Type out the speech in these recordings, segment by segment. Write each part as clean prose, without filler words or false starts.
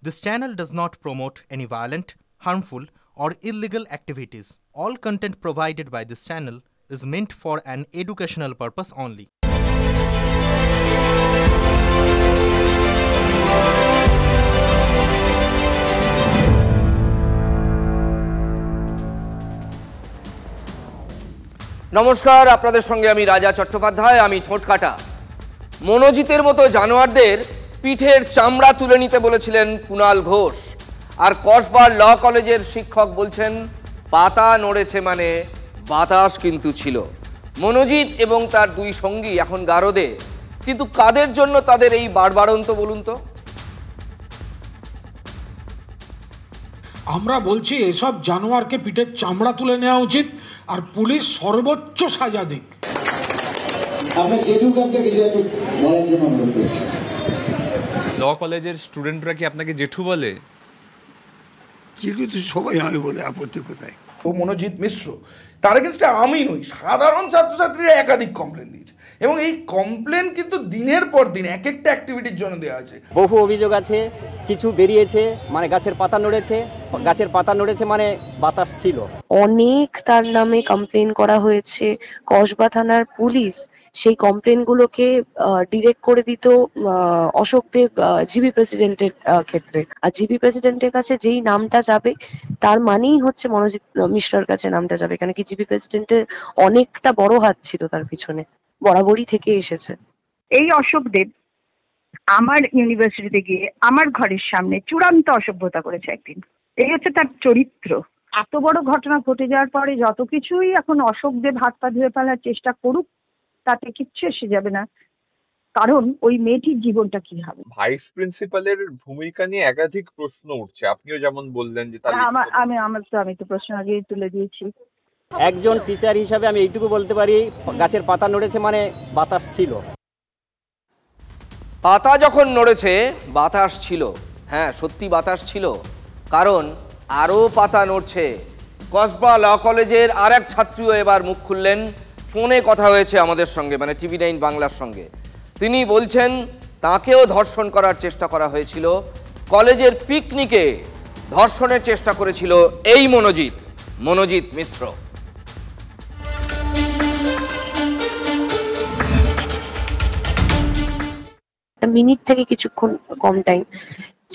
This channel does not promote any violent, harmful, or illegal activities. All content provided by this channel is meant for an educational purpose only. নমস্কার, আপনাদের সঙ্গে আমি রাজা চট্টোপাধ্যায়। আমি ঠোঁটকাটা। মনোজিতের মতো জানোয়ারদের পিঠের চামড়া তুলে নিতে বলেছিলেন কুণাল ঘোষ, আর কসবা ল কলেজের শিক্ষক বলছেন পাতা নড়েছে মানে বাতাস কিন্তু ছিল। মনোজিৎ এবং তার দুই সঙ্গী এখন গারদে, কিন্তু কাদের জন্য তাদের এই বাড়বাড়ন্ত বলুন তো? আমরা বলছি এসব জানোয়ারকে পিঠের চামড়া তুলে নেওয়া উচিত, আর পুলিশ সর্বোচ্চ সাজা দিক। ল কলেজের স্টুডেন্টরা কি আপনাকে জেঠু বলে? জেঠু তো সবাই আমি বলে, আপত্তি কোথায়? ও মনোজিৎ মিশ্র, তার এগেনস্টে আমি নই, সাধারণ ছাত্রছাত্রীরা একাধিক কমপ্লেন দিয়েছে, এবং এই কমপ্লেন কিন্তু দিনের পর দিন এক একটা অ্যাক্টিভিটির জন্য দেওয়া হয়েছে। বহু অভিযোগ আছে, কিছু বেরিয়েছে মানে গাছের পাতা নড়েছে, গাছের পাতা নড়েছে মানে বাতাস ছিল। অনেক তার নামে কমপ্লেন করা হয়েছে। কসবা থানার পুলিশ সেই কমপ্লেনগুলোকে ডিরেক্ট করে দিত অশোক দেব জিবি প্রেসিডেন্টের ক্ষেত্রে, আর জিবি প্রেসিডেন্টের কাছে যেই নামটা যাবে তার মানেই হচ্ছে মনোজিৎ মিশ্রর কাছে নামটা যাবে, কেন কি জিবি প্রেসিডেন্টের অনেকটা বড় হাত ছিল তার পিছনে, বরাবরই থেকে এসেছে। এই অশোক দেব আমার ইউনিভার্সিটিতে গিয়ে আমার ঘরের সামনে চূড়ান্ত অসভ্যতা করেছে একদিন। এই হচ্ছে তার চরিত্র। এত বড় ঘটনা ঘটে যাওয়ার পরে যত কিছুই এখন অশোক দেব হাত পা ধুয়ে ফেলার চেষ্টা করুক, তাতে কিচ্ছু এসে যাবে না, কারণ ওই মেয়েটির জীবনটা কি হবে। ভাইস প্রিন্সিপালের ভূমিকা নিয়ে একাধিক প্রশ্ন উঠছে, আপনিও যেমন বললেন যে আমি তো প্রশ্ন আগে তুলে দিয়েছি। একজন টিচার হিসাবে আমি এইটুকু বলতে পারি, গাছের পাতা নড়েছে মানে বাতাস ছিল। পাতা যখন নড়েছে বাতাস ছিল, হ্যাঁ সত্যি বাতাস ছিল, কারণ আরও পাতা নড়ছে। কসবা ল কলেজের আর এক ছাত্রীও এবার মুখ খুললেন। ফোনে কথা হয়েছে আমাদের সঙ্গে, মানে TV9 বাংলার সঙ্গে। তিনি বলছেন তাকেও ধর্ষণ করার চেষ্টা করা হয়েছিল। কলেজের পিকনিকে ধর্ষণের চেষ্টা করেছিল এই মনোজিৎ মিশ্র। মিনিট থেকে কিছুক্ষণ কম টাইম,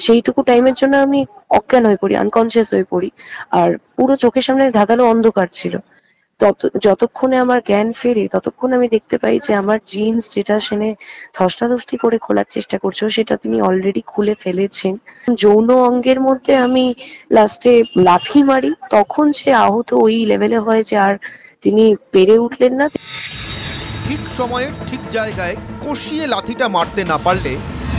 সেইটুকু টাইমের জন্য আমি অজ্ঞান হয়ে পড়ি, আনকনসিয়াস হয়ে পড়ি, আর পুরো চোখের সামনে ধাঁধালো অন্ধকার ছিল। যতক্ষণে আমার জ্ঞান ফেরে ততক্ষণ আমি দেখতে পাই যে আমার জিন্স যেটা সেনে ধস্তাধস্তি করে খোলার চেষ্টা করছিল সেটা তিনি অলরেডি খুলে ফেলেছেন। যৌন অঙ্গের মধ্যে আমি লাস্টে লাথি মারি, তখন সে আহত ওই লেভেলে হয় যে আর তিনি পেরে উঠলেন না। ঠিক সময়ে ঠিক জায়গায় কষিয়ে লাথিটা মারতে না পারলে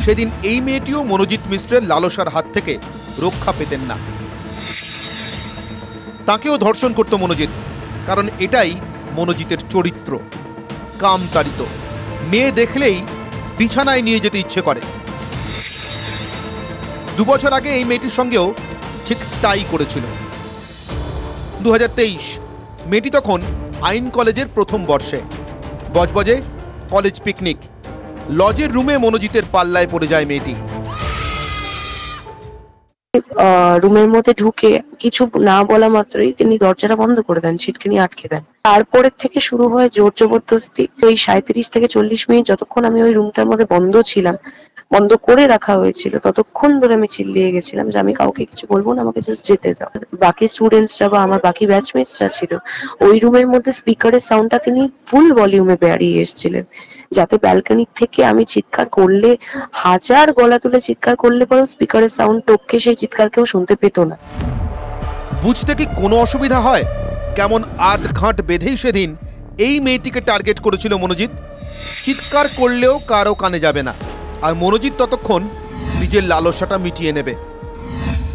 সেদিন এই মেয়েটিও মনোজিৎ মিশ্রের লালসার হাত থেকে রক্ষা পেতেন না। তাকেও ধর্ষণ করত মনোজিৎ, কারণ এটাই মনোজিতের চরিত্র, কামতাড়িত। মেয়ে দেখলেই বিছানায় নিয়ে যেতে ইচ্ছে করে। 2 বছর আগে এই মেয়েটির সঙ্গেও ঠিক তাই করেছিল। 2023 মেয়েটি তখন আইন কলেজের প্রথম বর্ষে। বজবজে কলেজ পিকনিক, লজের রুমে মনোজিতের পাল্লায় পড়ে যায় মেয়েটি। রুমের মধ্যে ঢুকে কিছু না বলা মাত্রই তিনি দরজাটা বন্ধ করে দেন, ছিটকিনি আটকে দেন। তারপরের থেকে শুরু হয় জোর জবরদস্তি। ওই 37 থেকে 40 মিনিট যতক্ষণ আমি ওই রুমটার মধ্যে বন্ধ ছিলাম, বন্ধ করে রাখা হয়েছিল, ততক্ষণ ধরে আমি চিল্লিয়ে গেছিলাম যে আমি কাউকে কিছু বলবো না, আমাকে জাস্ট যেতে দাও। বাকি স্টুডেন্টসরা বা আমার বাকি ব্যাচমেটসরা ছিল, ওই রুমের মধ্যে স্পিকারের সাউন্ডটা তিনি ফুল ভলিউমে বাড়িয়ে এসেছিলেন, যাতে ব্যালকনির থেকে আমি চিৎকার করলে, হাজার গলা তুলে চিৎকার করলে পরেও স্পিকারের সাউন্ড টপকে সেই চিৎকার কেউ শুনতে পেত না। বুঝতে কি কোনো অসুবিধা হয় কেমন আধ ঘাট বেঁধেই সেদিন এই মেয়েটিকে টার্গেট করেছিল মনোজিৎ। চিৎকার করলেও কারো কানে যাবে না, আর মনোজিৎ ততক্ষণ নিজের লালসাটা মিটিয়ে নেবে।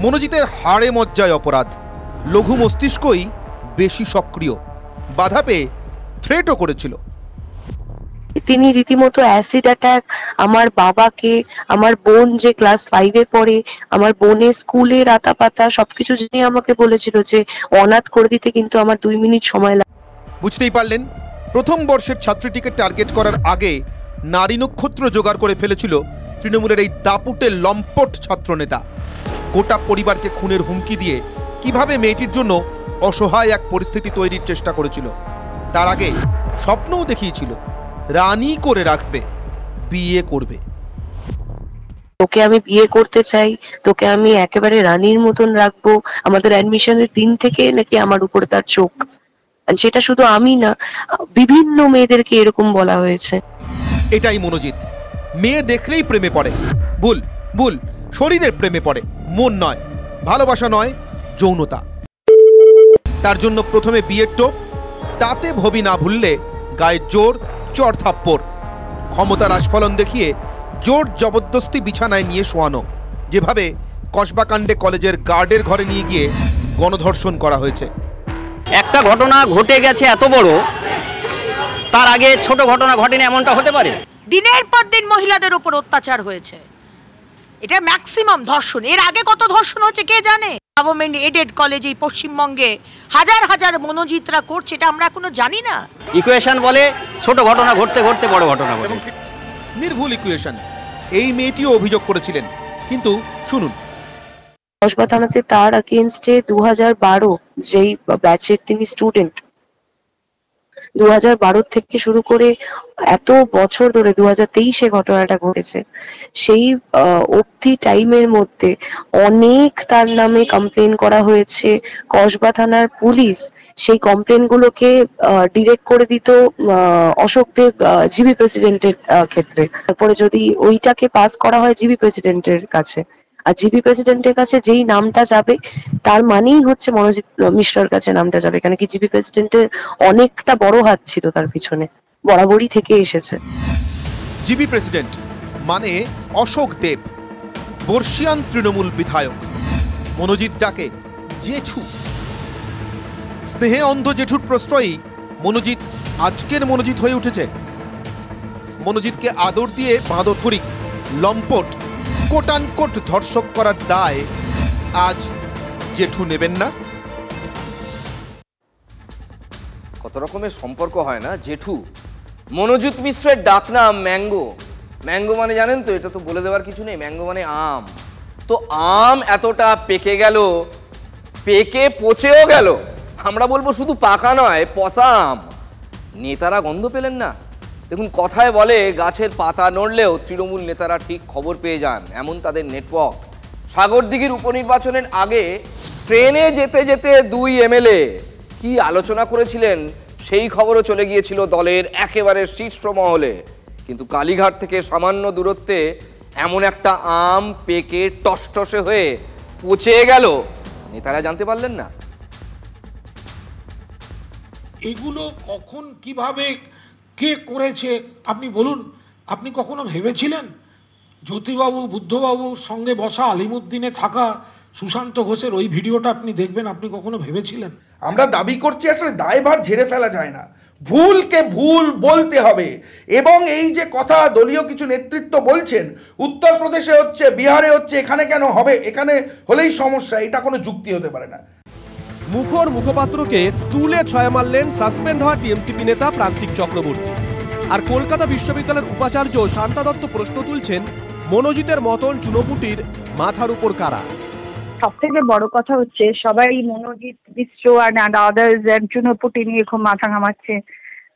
মনোজিতের হাড়ে মজ্জায় অপরাধ, লঘু মস্তিষ্কই বেশি সক্রিয়। বাধা পেয়ে থ্রেটও করেছিল। তিনি রীতিমতো অ্যাসিড অ্যাটাক, আমার বাবাকে, আমার বোন যে ক্লাস 5-এ পড়ে, আমার বোনের স্কুলের আতাপাতা সবকিছু জেনে আমাকে বলেছিল যে অনাথ করে দিতে, কিন্তু আমার 2 মিনিট সময় লাগে। বুঝতেই পারলেন, প্রথম বর্ষের ছাত্রীটিকে টার্গেট করার আগে নারী নক্ষত্র জোগাড় করে ফেলেছিল তৃণমূলের এই দাপুটে লম্পট ছাত্রনেতা। গোটা পরিবারকে খুনের হুমকি দিয়ে কিভাবে মেয়েটির জন্য অসহায় এক পরিস্থিতি তৈরির চেষ্টা করেছিল। তার আগে স্বপ্নও দেখিয়েছিল রানী করে রাখবে, বিয়ে করবে। তোকে আমি বিয়ে করতে চাই, তোকে আমি একেবারে রানীর মতন রাখবো। আমাদের অ্যাডমিশনের দিন থেকে নাকি আমার উপরে তার চোখ। সেটা শুধু আমি না, বিভিন্ন মেয়েদেরকে এরকম বলা হয়েছে। এটাই মনোজিৎ, মেয়ে দেখলেই প্রেমে পড়ে। ভুল ভুল, শরীরের প্রেমে পড়ে, মন নয়। ভালোবাসা নয়, যৌনতা। তার জন্য প্রথমে বিয়ের টোপ, তাতে ভবি না ভুললে গায়ের জোর, চড় থাপ্পড়, ক্ষমতার আস্ফলন দেখিয়ে জোর জবরদস্তি বিছানায় নিয়ে শোয়ানো, যেভাবে কসবাকাণ্ডে কলেজের গার্ডের ঘরে নিয়ে গিয়ে গণধর্ষণ করা হয়েছে। একটা ঘটনা ঘটে গেছে এত বড়, তার আগে ছোট ঘটনা ঘটেনি এমনটা হতে পারে? দিনের পর দিন মহিলাদের উপর অত্যাচার হয়েছে, এটা ম্যাক্সিমাম ধর্ষণ। এর আগে কত ধর্ষণ হচ্ছে কে জানে? গভর্নমেন্ট এডেড কলেজ এই পশ্চিমবঙ্গে হাজার হাজার মনোজিতরা করছে, এটা আমরা এখনো জানি না। ইকুয়েশন বলে ছোট ঘটনা ঘটতে ঘটতে বড় ঘটনা ঘটে। নির্ভুল ইকুয়েশন। এই মেয়েটিও অভিযোগ করেছিলেন, কিন্তু শুনুন। কসবা থানাতে তার এগেইনস্টে 2012 যেই ব্যাচের তিনি স্টুডেন্ট, 2012 থেকে শুরু করে এত বছর ধরে 2023-এ ঘটনাটা ঘটেছে, সেই অবধি টাইমের মধ্যে অনেক তার নামে কমপ্লেন করা হয়েছে। কসবা থানার পুলিশ সেই কমপ্লেন গুলোকে ডিরেক্ট করে দিত অশোকদেব জিবি প্রেসিডেন্টের ক্ষেত্রে। তারপরে যদি ওইটাকে পাস করা হয় জিবি প্রেসিডেন্টের কাছে, আর জিবি প্রেসিডেন্টের কাছে যেই নামটা যাবে তার মানেই হচ্ছে মনোজিৎ মিশ্রর কাছে নামটা যাবে। কেন কি জিবি প্রেসিডেন্টের অনেকটা বড় হাত ছিল তার পিছনে, বরাবরই থেকে এসেছে। জিবি প্রেসিডেন্ট মানে অশোক দেব, বর্ষিয়ান তৃণমূল বিধায়ক। মনোজিৎ ডাকে জেঠু। স্নেহে অন্ধ জেঠুর প্রশ্রয়ই মনোজিৎ আজকের মনোজিৎ হয়ে উঠেছে। মনোজিৎকে আদর দিয়ে বাঁদর তরিক, লম্পট, কোটানকোট ধর্ষক করার দায় আজ জেঠু নেবেন না? কত রকমের সম্পর্ক হয় না। জেঠু, মনোজিৎ মিশ্রের ডাকনাম ম্যাঙ্গো। ম্যাঙ্গো মানে জানেন তো, এটা তো বলে দেওয়ার কিছু নেই। ম্যাঙ্গো মানে আম। তো আম এতটা পেকে গেল, পেকে পচেও গেল। আমরা বলবো শুধু পাকা নয়, পচা আম। নেতারা গন্ধ পেলেন না। দেখুন, কথায় বলে গাছের পাতা নড়লেও তৃণমূল নেতারা ঠিক খবর পেয়ে যান, এমন তাদের নেটওয়ার্ক। সাগরদিঘির উপনির্বাচনের আগে ট্রেনে যেতে যেতে 2 এমএলএ কি আলোচনা করেছিলেন সেই খবরও চলে গিয়েছিল দলের একেবারে শীর্ষ মহলে। কিন্তু কালীঘাট থেকে সামান্য দূরত্বে এমন একটা আম পেকে টসটসে হয়ে পচে গেল, নেতারা জানতে পারলেন না। এগুলো কখন কিভাবে কে করেছে আপনি বলুন? আপনি কখনো ভেবেছিলেন জ্যোতিবাবু, বুদ্ধবাবুর সঙ্গে বসা, আলিমুদ্দিনে থাকা সুশান্ত ঘোষের ওই ভিডিওটা আপনি দেখবেন? আপনি কখনো ভেবেছিলেন? আমরা দাবি করছি আসলে দায়ভার ঝেড়ে ফেলা যায় না, ভুলকে ভুল বলতে হবে। এবং এই যে কথা দলীয় কিছু নেতৃত্ব বলছেন উত্তরপ্রদেশে হচ্ছে, বিহারে হচ্ছে, এখানে কেন হবে, এখানে হলেই সমস্যা, এটা কোনো যুক্তি হতে পারে না। মুখর মুখপাত্রকে তুলে ছয় মারলেন সাসপেন্ড হওয়া টিএমসিপি নেতা প্রান্তিক চক্রবর্তী। আর কলকাতা বিশ্ববিদ্যালয়ের উপাচার্য শান্তা দত্ত প্রশ্ন তুলছেন, মনোজিতের মতন চুনোপুটির মাথার উপর কারা? সব থেকে বড় কথা হচ্ছে সবাই মনোজিৎ মিশ্র আর আদার্স চুনোপুটি নিয়ে খুব মাথা ঘামাচ্ছে।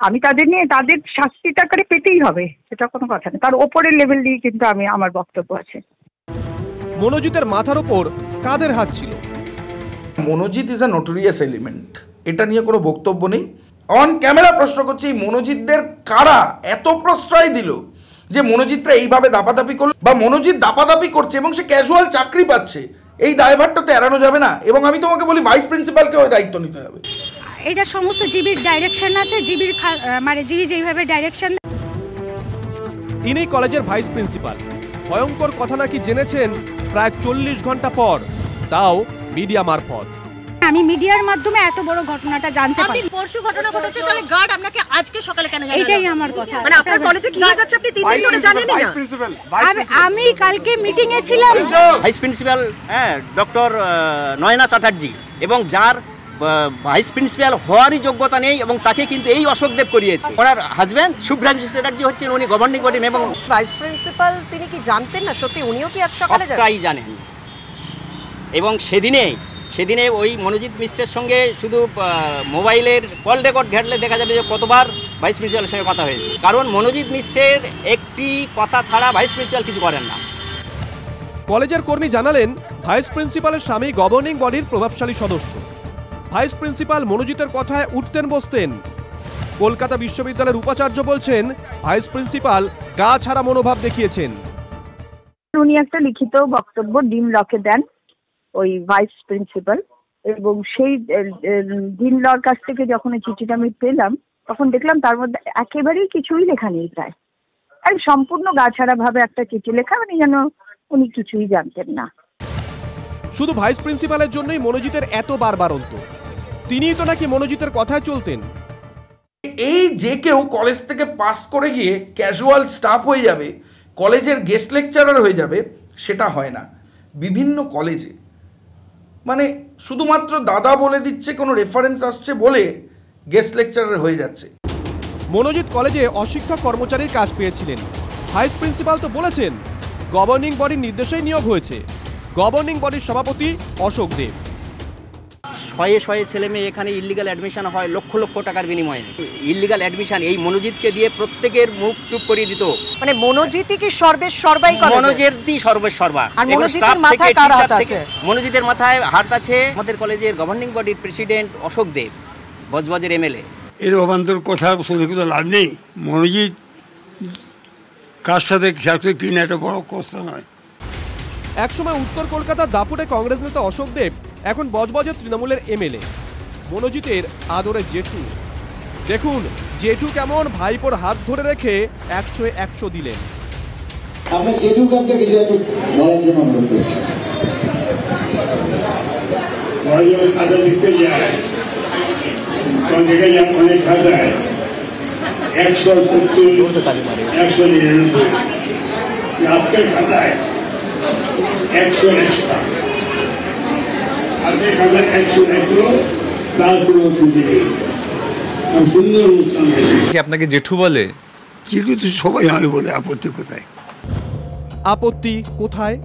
আমি তাদের নিয়ে, তাদের শাস্তিটা করে পেতেই হবে, সেটা কোনো কথা নেই। তার ওপরের লেভেল দিয়ে কিন্তু আমার বক্তব্য আছে। মনোজিতের মাথার উপর কাদের হাত ছিল? Manojit is a notorious element, এটা নিয়ে কোনো বক্তব্য নেই। অন ক্যামেরা প্রশ্ন করছি, মনোজিৎদের কারা এত প্রশ্রয় দিল যে মনোজিৎরা এইভাবে দাপাদাপি করল, বা মনোজিৎ দাপাদাপি করছে এবং সে ক্যাজুয়াল চাকরি পাচ্ছে, এই দায়ভারটা তো এড়ানো যাবে না। এবং আমি তোমাকে বলি, ভাইস প্রিন্সিপালকে ওই দায়িত্ব নিতে হবে। এটা সমস্ত জিবির ডাইরেকশন আছে, জিবির মানে জিবি যেইভাবে ডাইরেকশন। ইনি কলেজের ভাইস প্রিন্সিপাল। ভয়ঙ্কর কথা নাকি জেনেছেন প্রায় 40 ঘন্টা পর, তাও মিডিয়া মারফত। আমি মিডিয়ার মাধ্যমে এত বড় ঘটনাটা জানতে পারি। আপনি পরশু ঘটনা ঘটেছে, তাহলে গার্ড আপনাকে আজকে সকালে কেন জানালো? এটাই আমার কথা। মানে আপনার কলেজে কি হয়ে যাচ্ছে আপনি 3 দিন ধরে জানেন না? আমি কালকে মিটিং এ ছিলাম। Vice principal doctor Nayana Chatterjee, এবং যার ভাইস প্রিন্সিপাল হওয়ারই যোগ্যতা নেই, এবং তাকে কিন্তু এই অশোকদেব করিয়েছে। ওনার হাজব্যান্ড শুভ্রাংশু চ্যাটার্জি হচ্ছেন উনি গভর্নিং বডি এবং ভাইস প্রিন্সিপাল। তিনি কি জানতেন না সত্যি? উনিও কি আজ সকালে সবটাই জানেন। এবং সেদিনে ওই মনোজিৎ মিশ্রের সঙ্গে শুধু মোবাইলের কল রেকর্ড ঘাটলে দেখা যাবে যে কতবার ভাইস প্রিন্সিপালের সঙ্গে কথা হয়েছে, কারণ মনোজিৎ মিশ্রের একটি কথা ছাড়া ভাইস প্রিন্সিপাল কিছু করেন না। কলেজের কর্মী জানালেন, ভাইস প্রিন্সিপালের স্বামী গভর্নিং বডির প্রভাবশালী সদস্য। ভাইস প্রিন্সিপাল মনোজিতের কথায় উঠতেন বসতেন। কলকাতা বিশ্ববিদ্যালয়ের উপাচার্য বলছেন, ভাইস প্রিন্সিপাল গা ছাড়া মনোভাব দেখিয়েছেন। উনি একটা লিখিত বক্তব্য ডিন লকে দেন ওই ভাইস প্রিন্সিপাল, এবং সেই ডিন লর কাছ থেকে যখন এই চিঠিটা আমি পেলাম তখন দেখলাম তার মধ্যে একেবারেই কিছুই লেখা নেই, প্রায় আর সম্পূর্ণ গাছাড়া ভাবে একটা চিঠি লেখা, মানে যেন উনি কিছুই জানতেন না। শুধু ভাইস প্রিন্সিপালের জন্যই মনোজিতের এত বারবারন্ত। তিনিই তো নাকি মনোজিতের কথায় চলতেন। এই যে কেউ কলেজ থেকে পাস করে গিয়ে ক্যাজুয়াল স্টাফ হয়ে যাবে, কলেজের গেস্ট লেকচারার হয়ে যাবে, সেটা হয় না। বিভিন্ন কলেজে মানে শুধুমাত্র দাদা বলে দিচ্ছে, কোনো রেফারেন্স আসছে বলে গেস্ট লেকচারার হয়ে যাচ্ছে। মনোজিৎ কলেজে অশিক্ষক কর্মচারীর কাজ পেয়েছিলেন। ভাইস প্রিন্সিপাল তো বলেছেন গভর্নিং বডির নির্দেশেই নিয়োগ হয়েছে। গভর্নিং বডির সভাপতি অশোক দেব। শয়ে ছেলে মেয়ে এখানে ইল্লিগাল অ্যাডমিশন হয় লক্ষ লক্ষ টাকার বিনিময়ে। ইল্লিগাল অ্যাডমিশন এই মনোজিৎকে দিয়ে প্রত্যেকের মুখ চুপ করিয়ে দিত। মানে মনোজিৎই কি সর্বাই করে? মনোজিৎই সর্বা। আর মনোজিতের মাথায় কার হাত আছে? মনোজিতের মাথায় হাত আছে আমাদের কলেজের গভর্নিং বডির প্রেসিডেন্ট অশোক দেব, বজবজের এমএলএ। এর অবান্তর কথা শুনে কিন্তু লাভ নেই। মনোজিৎ কার সাথে কিনা এটা বড় কথা নয়। একসময় উত্তর কলকাতার দাপুটে কংগ্রেস নেতা অশোক দেব এখন বজবজের তৃণমূলের এমএলএ, মনোজিতের আদরের জেঠু। দেখুন জেঠু কেমন ভাইপোর হাত ধরে রেখে 100-100 দিলেন। আমরা জেঠু কাছে কিছু একটু বলার জন্য অনুরোধ করছি। খাতা লিখতে যায়, অনেক খাতায় 170, 199, আজকের খাতায় 100 আপনাকে জেঠু বলে? কিন্তু সবাই আমি বলে, আপত্তি কোথায়? আপত্তি কোথায়?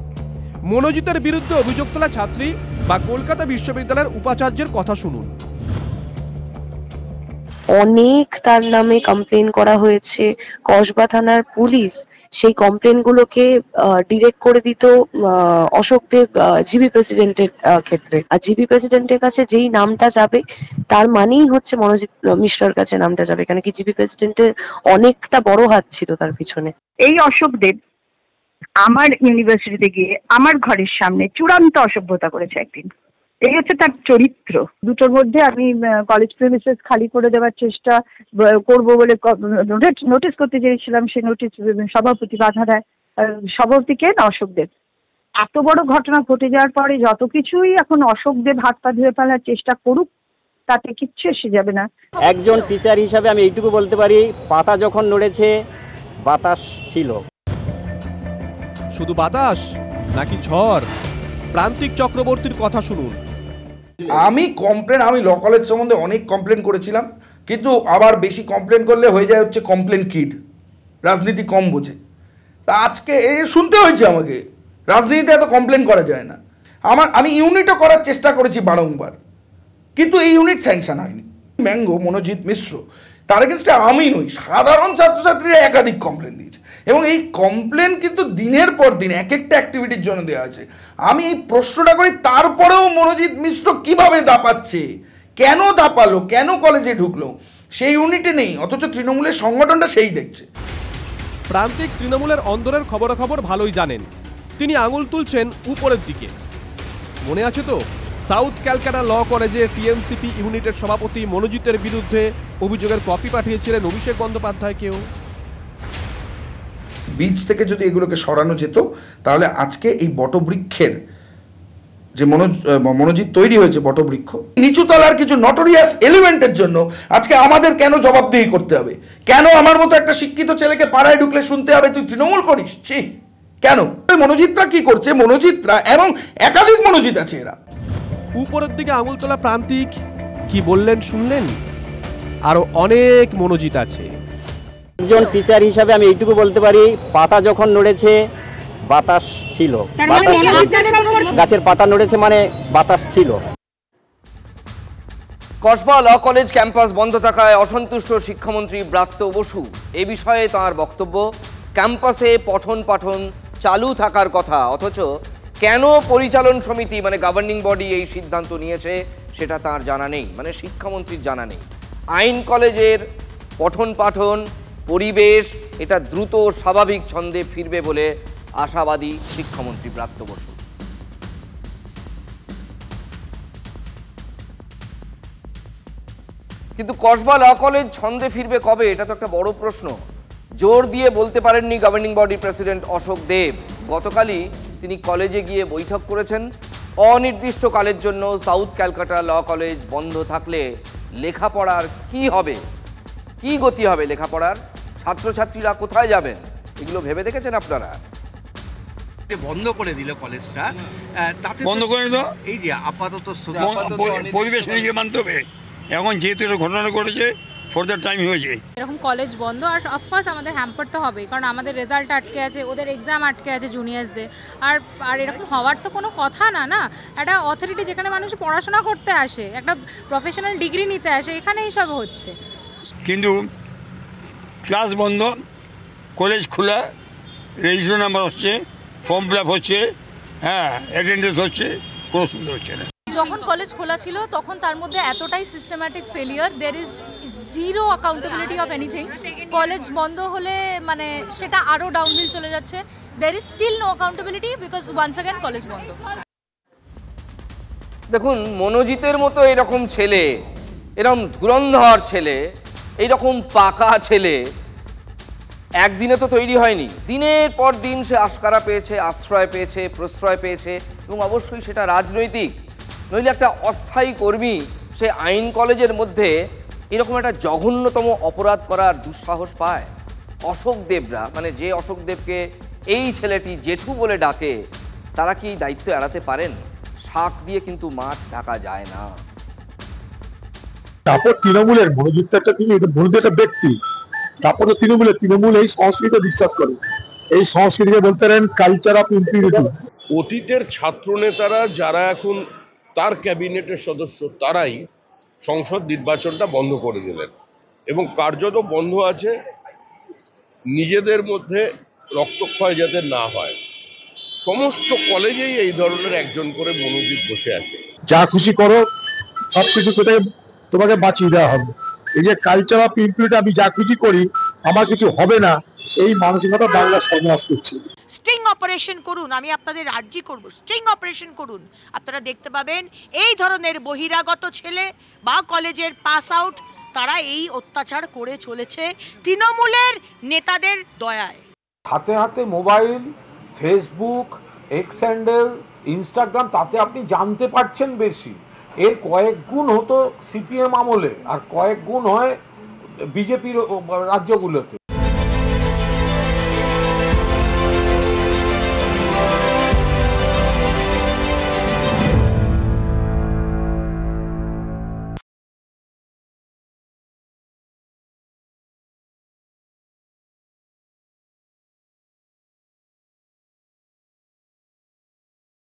মনোজিতের বিরুদ্ধে অভিযোগ তোলা ছাত্রী বা কলকাতা বিশ্ববিদ্যালয়ের উপাচার্যের কথা শুনুন। অনেক তার নামে কমপ্লেন করা হয়েছে। কসবা থানার পুলিশ সেই কমপ্লেন গুলোকে ডিরেক্ট করে দিত অশোক দেব জিবি প্রেসিডেন্টের ক্ষেত্রে। আর জিবি প্রেসিডেন্টের কাছে যেই নামটা যাবে তার মানেই হচ্ছে মনোজিৎ মিশ্রর কাছে নামটা যাবে, কেন কি জিবি প্রেসিডেন্টের অনেকটা বড় হাত ছিল তার পিছনে। এই অশোক দেব আমার ইউনিভার্সিটিতে গিয়ে আমার ঘরের সামনে চূড়ান্ত অসভ্যতা করেছে একদিন। এই হচ্ছে তার চরিত্র। দুটোর মধ্যে আমি কলেজ প্রেমিসেস খালি করে দেওয়ার চেষ্টা করব বলে নোটিশ করতে চেয়েছিলাম, সে নোটিশ সভাপতি বাধা দেয়। সভাপতিকে অশোক দেব। এত বড় ঘটনা ঘটে যাওয়ার পরে যত কিছুই এখন অশোক দেব হাত পা ধুয়ে ফেলার চেষ্টা করুক, তাতে কিচ্ছু এসে যাবে না। একজন টিচার হিসাবে আমি এইটুকু বলতে পারি, পাতা যখন নড়েছে বাতাস ছিল। শুধু বাতাস নাকি ঝড়? প্রান্তিক চক্রবর্তীর কথা শুনুন। আমি ল কলেজ সম্বন্ধে অনেক কমপ্লেন করেছিলাম, কিন্তু আবার বেশি কমপ্লেন করলে হয়ে যায় হচ্ছে কমপ্লেন কিড, রাজনীতি কম বোঝে। তা আজকে শুনতে হয়েছে আমাকে, রাজনীতিতে এত কমপ্লেন করা যায় না। আমি ইউনিটও করার চেষ্টা করেছি বারংবার, কিন্তু এই ইউনিট স্যাংশন হয়নি। ম্যাঙ্গো মনোজিৎ মিশ্র, তার এগেনস্টে আমি নই, সাধারণ ছাত্রছাত্রীরা একাধিক কমপ্লেন দিয়েছে, এবং এই কমপ্লেন কিন্তু দিনের পর দিন এক একটা অ্যাক্টিভিটির জন্য দেওয়া হয়েছে। আমি এই প্রশ্নটা করি, তারপরেও মনোজিৎ মিশ্র কিভাবে দাপাচ্ছে, কেন দাপালো, কেন কলেজে ঢুকলো, সেই ইউনিটে নেই, অথচ তৃণমূলের সংগঠনটা সেই দেখছে। প্রান্তিক তৃণমূলের অন্দরের খবরাখবর ভালোই জানেন। তিনি আঙুল তুলছেন উপরের দিকে। মনে আছে তো, সাউথ ক্যালকাটা ল কলেজে টিএমসিপি ইউনিটের সভাপতি মনোজিতের বিরুদ্ধে অভিযোগের কপি পাঠিয়েছিলেন অভিষেক বন্দ্যোপাধ্যায়কেও। বীজ থেকে যদি এগুলোকে সরানো যেত, তাহলে আজকে এই বটবৃক্ষের যে মনোজিৎ তৈরি হয়েছে, বটবৃক্ষ নিচুতলার কিছু নটোরিয়াস এলিমেন্টের জন্য আজকে আমাদের কেন জবাবদিহি করতে হবে? কেন আমার মতো একটা শিক্ষিত ছেলেকে পাড়ায় ঢুকলে শুনতে হবে তুই তৃণমূল করিস? কেন? মনোজিতরা কি করছে, মনোজিতরা এবং একাধিক মনোজিত আছে, এরা উপরের দিকে আঙুল তোলা প্রান্তিক কি বললেন শুনলেন? আরো অনেক মনোজিত আছে। একজন টিচার হিসাবে আমি এইটুকু বলতে পারি, পাতা যখন নড়েছে বাতাস ছিল, গাছের পাতা নড়েছে মানে বাতাস ছিল। কসবা ল কলেজ ক্যাম্পাস বন্ধ থাকায় অসন্তুষ্ট শিক্ষামন্ত্রী ব্রাত্য বসু। এ বিষয়ে তাঁর বক্তব্য, ক্যাম্পাসে পঠন পাঠন চালু থাকার কথা, অথচ কেন পরিচালন সমিতি মানে গভর্নিং বডি এই সিদ্ধান্ত নিয়েছে সেটা তার জানা নেই, মানে শিক্ষামন্ত্রীর জানা নেই। আইন কলেজের পঠন পাঠন পরিবেশ এটা দ্রুত স্বাভাবিক ছন্দে ফিরবে বলে আশাবাদী শিক্ষামন্ত্রী ব্রাত্য বসু। কিন্তু কসবা ল কলেজ ছন্দে ফিরবে কবে, এটা তো একটা বড় প্রশ্ন। জোর দিয়ে বলতে পারেননি গভর্নিং বডি প্রেসিডেন্ট অশোক দেব। গতকালই তিনি কলেজে গিয়ে বৈঠক করেছেন। অনির্দিষ্টকালের জন্য সাউথ ক্যালকাটা ল কলেজ বন্ধ থাকলে লেখাপড়ার কি হবে, কি গতি হবে লেখাপড়ার, ছাত্রছাত্রীরা কোথায় যাবেন, এগুলো ভেবে দেখেছেন আপনারা? বন্ধ করে দিল কলেজটা, তাতে বন্ধ করে দিল, এই যে আপাতত পরিবেশ নিয়ে মানতে হবে। এখন যেহেতু এটা ঘটনা ঘটেছে, ফর্দার টাইম হয়েছে, এরকম কলেজ বন্ধ। আর অফকোর্স আমাদের হ্যাম্পার তো হবে, কারণ আমাদের রেজাল্ট আটকে আছে, ওদের এক্সাম আটকে আছে জুনিয়রসদের। আর এরকম হওয়ার তো কোনো কথা না। না, একটা অথরিটি যেখানে মানুষ পড়াশোনা করতে আসে, একটা প্রফেশনাল ডিগ্রি নিতে আসে, এখানে এইসব হচ্ছে। কিন্তু ক্লাস বন্ধ, কলেজ খোলা, রেজিস্ট্রেশন নাম্বার হচ্ছে, ফর্ম ফিল আপ হচ্ছে, হ্যাঁ অ্যাটেন্ডেন্স হচ্ছে, কোনো অসুবিধা হচ্ছে না। যখন কলেজ খোলা ছিল তখন তার মধ্যে এতটাই systematic failure, there is zero accountability of anything. College বন্ধ হলে মানে সেটা আরও ডাউনহিল চলে যাচ্ছে। There is still no accountability because once again college বন্ধ। দেখুন, মনোজিতের মতো এরকম ছেলে, এরকম ধুরন্ধর ছেলে, এইরকম পাকা ছেলে একদিনে তো তৈরি হয়নি। দিনের পর দিন সে আশকারা পেয়েছে, আশ্রয় পেয়েছে, প্রশ্রয় পেয়েছে, এবং অবশ্যই সেটা রাজনৈতিক। নইলে একটা অস্থায়ী কর্মী সে আইন কলেজের মধ্যে এরকম একটা জঘন্যতম অপরাধ করার দুঃসাহস পায়? অশোক দেবরা, মানে যে অশোক দেবকে এই ছেলেটি জেঠু বলে ডাকে, তারা কি দায়িত্ব এড়াতে পারেন? শাক দিয়ে কিন্তু মাছ ঢাকা যায় না। তারপর তৃণমূলের মনোযুক্ত একটা একটা ব্যক্তি, তারপরে তৃণমূল এই সংস্কৃতিতে বিশ্বাস করে। এই সংস্কৃতিকে বলতে পারেন কালচার অফ ইম্পিউরিটি। অতীতের ছাত্র নেতারা যারা এখন তার ক্যাবিনেটের সদস্য, তারাই সংসদ নির্বাচনটা বন্ধ করে দিলেন, এবং কার্যত বন্ধ আছে নিজেদের মধ্যে রক্তক্ষয় যাতে না হয়। সমস্ত কলেজেই এই ধরনের একজন করে মনোজিৎ বসে আছে। যা খুশি করো, সবকিছু কোথায় তোমাকে বাঁচিয়ে দেওয়া হবে। এই যে কালচার অফ ইম্পিউরিটি, আমি যা খুশি করি আমার কিছু হবে না, এই মানসিকতা বাংলা সর্বনাশ করছে। স্ট্রিং অপারেশন করুন, আমি আপনাদের আর্জি করব, স্ট্রিং অপারেশন করুন। আপনারা দেখতে পাবেন এই ধরনের বহিরাগত ছেলে বা কলেজের পাস আউট, তারা এই অত্যাচার করে চলেছে তৃণমূলের নেতাদের দয়ায়। হাতে হাতে mobile, Facebook, x handle, Instagram, তাতে আপনি জানতে পারছেন বেশি। এর কয়েক গুণ হতো সিপিএম আমলে, আর কয়েক গুণ হয় বিজেপির রাজ্যগুলোতে।